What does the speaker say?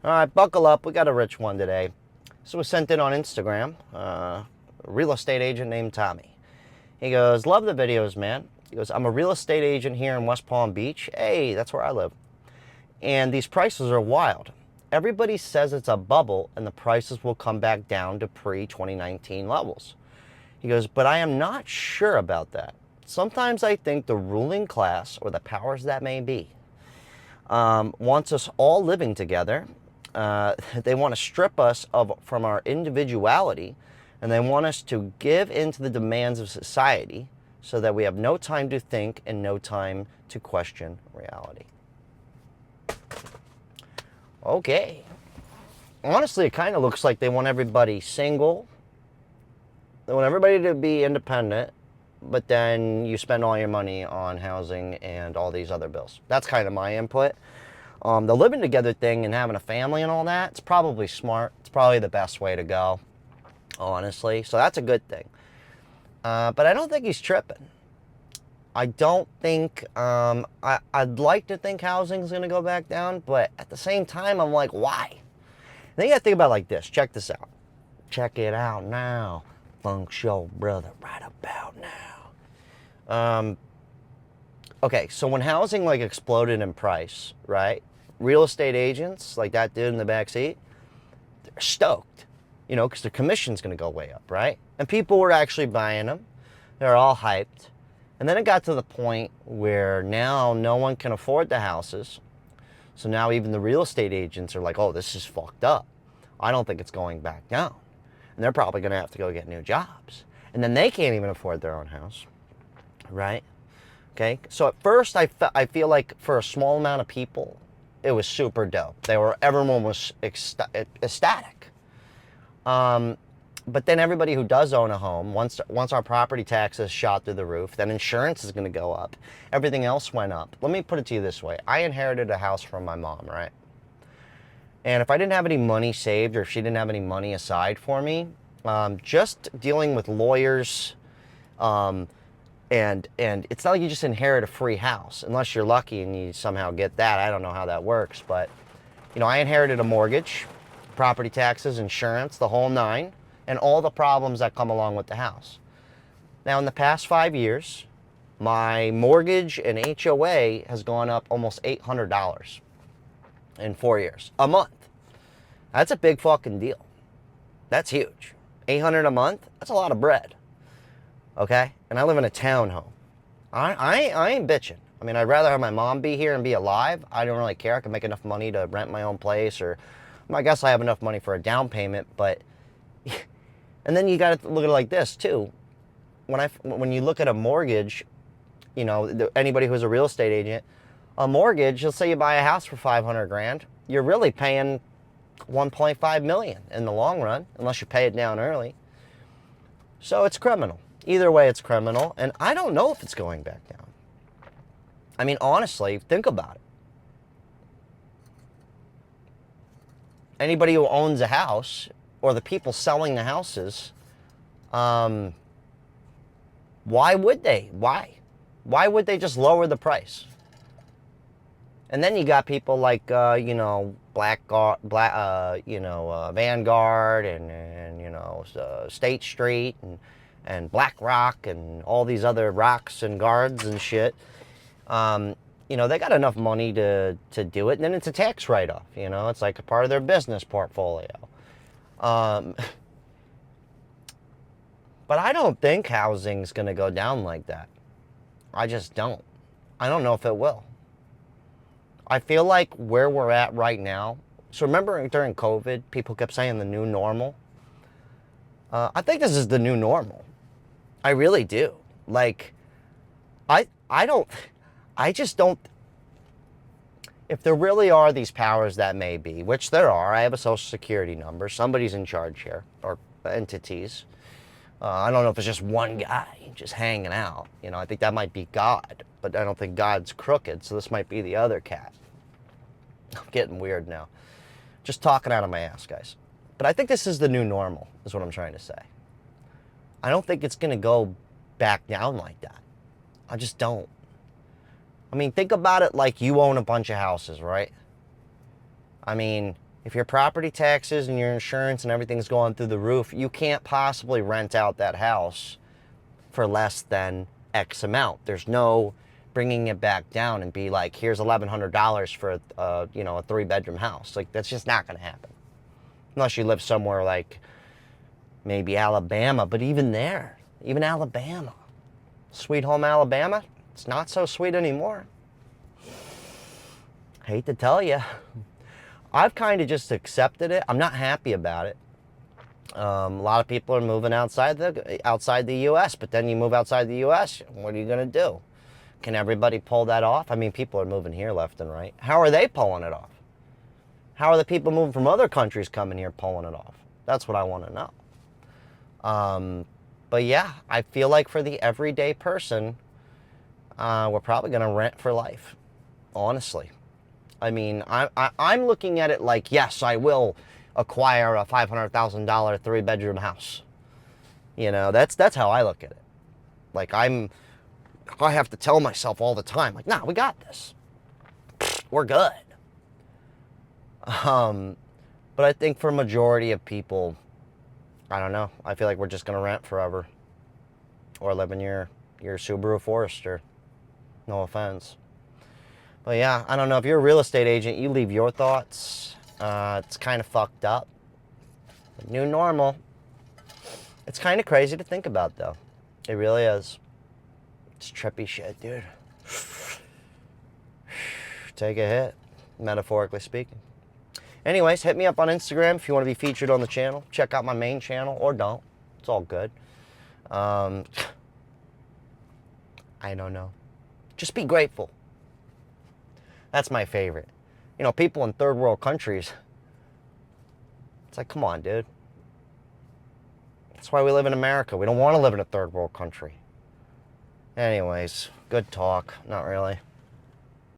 All right, buckle up. We got a rich one today. So it was sent in on Instagram. A real estate agent named Tommy. He goes, love the videos, man. He goes, I'm a real estate agent here in West Palm Beach. Hey, that's where I live. And these prices are wild. Everybody says it's a bubble and the prices will come back down to pre-2019 levels. He goes, but I am not sure about that. Sometimes I think the ruling class, or the powers that may be, wants us all living together. They want to strip us from our individuality, and they want us to give in to the demands of society so that we have no time to think and no time to question reality. Okay. Honestly, it kind of looks like they want everybody single. They want everybody to be independent, but then you spend all your money on housing and all these other bills. That's kind of my input. The living together thing and having a family and all that, it's probably smart. It's probably the best way to go, honestly. So that's a good thing. But I don't think he's tripping. I don't think, I'd like to think housing's going to go back down, but at the same time, I'm like, why? Then you got to think about it like this. Check this out. Check it out now. Funk Show brother, right about now. Okay, so when housing like exploded in price, right? Real estate agents, like that dude in the back seat, they're stoked, you know, because their commission's going to go way up, right? And people were actually buying them. They're all hyped. And then it got to the point where now no one can afford the houses. So now even the real estate agents are like, oh, this is fucked up. I don't think it's going back down. And they're probably going to have to go get new jobs. And then they can't even afford their own house, right? Okay, so at first I feel like for a small amount of people, it was super dope. Everyone was ecstatic. But then everybody who does own a home, once our property taxes shot through the roof, then insurance is going to go up. Everything else went up. Let me put it to you this way. I inherited a house from my mom, right? And if I didn't have any money saved, or if she didn't have any money aside for me, just dealing with lawyers, and it's not like you just inherit a free house, unless you're lucky and you somehow get that. I don't know how that works, but you know, I inherited a mortgage, property taxes, insurance, the whole nine, and all the problems that come along with the house. Now, in the past 5 years, my mortgage and HOA has gone up almost $800 in 4 years, a month. That's a big fucking deal. That's huge. $800 a month, that's a lot of bread. Okay? And I live in a townhome. I ain't bitching. I mean, I'd rather have my mom be here and be alive. I don't really care. I can make enough money to rent my own place, or I guess I have enough money for a down payment, but and then you got to look at it like this too. When you look at a mortgage, you know, anybody who's a real estate agent, a mortgage, let's say you buy a house for 500 grand, you're really paying 1.5 million in the long run, unless you pay it down early. So it's criminal. Either way, it's criminal, and I don't know if it's going back down. I mean, honestly, think about it. Anybody who owns a house, or the people selling the houses, why would they? Why would they just lower the price? And then you got people like, you know, Vanguard and you know, State Street and BlackRock and all these other rocks and guards and shit. You know, they got enough money to do it, and then it's a tax write-off. You know, it's like a part of their business portfolio. But I don't think housing's going to go down like that. I just don't. I don't know if it will. I feel like where we're at right now. So remember during COVID, people kept saying the new normal. I think this is the new normal. I really do. Like, I just don't. If there really are these powers that may be, which there are, I have a social security number. Somebody's in charge here, or entities. I don't know if it's just one guy just hanging out. You know, I think that might be God, but I don't think God's crooked, so this might be the other cat. I'm getting weird now. Just talking out of my ass, guys. But I think this is the new normal, is what I'm trying to say. I don't think it's going to go back down like that. I just don't. I mean, think about it like you own a bunch of houses, right? I mean, If your property taxes and your insurance and everything's going through the roof, you can't possibly rent out that house for less than X amount. There's no bringing it back down and be like, here's $1,100 for a 3-bedroom house. Like, that's just not going to happen. Unless you live somewhere like maybe Alabama, but even there, even Alabama, sweet home Alabama, it's not so sweet anymore. Hate to tell you. I've kind of just accepted it. I'm not happy about it. A lot of people are moving outside the U.S., but then you move outside the U.S., what are you going to do? Can everybody pull that off? I mean, people are moving here left and right. How are they pulling it off? How are the people moving from other countries coming here pulling it off? That's what I want to know. But yeah, I feel like for the everyday person, we're probably going to rent for life, honestly. I mean, I'm looking at it like, yes, I will acquire a $500,000 3-bedroom house. You know, that's how I look at it. Like, I have to tell myself all the time, like, nah, we got this. We're good. But I think for a majority of people, I don't know. I feel like we're just going to rent forever. Or live in your Subaru Forester. No offense. But yeah, I don't know. If you're a real estate agent, you leave your thoughts. It's kind of fucked up. New normal. It's kind of crazy to think about, though. It really is. It's trippy shit, dude. Take a hit, metaphorically speaking. Anyways, hit me up on Instagram if you want to be featured on the channel. Check out my main channel, or don't. It's all good. I don't know. Just be grateful. That's my favorite. You know, people in third world countries, it's like, come on, dude. That's why we live in America. We don't want to live in a third world country. Anyways, good talk. Not really.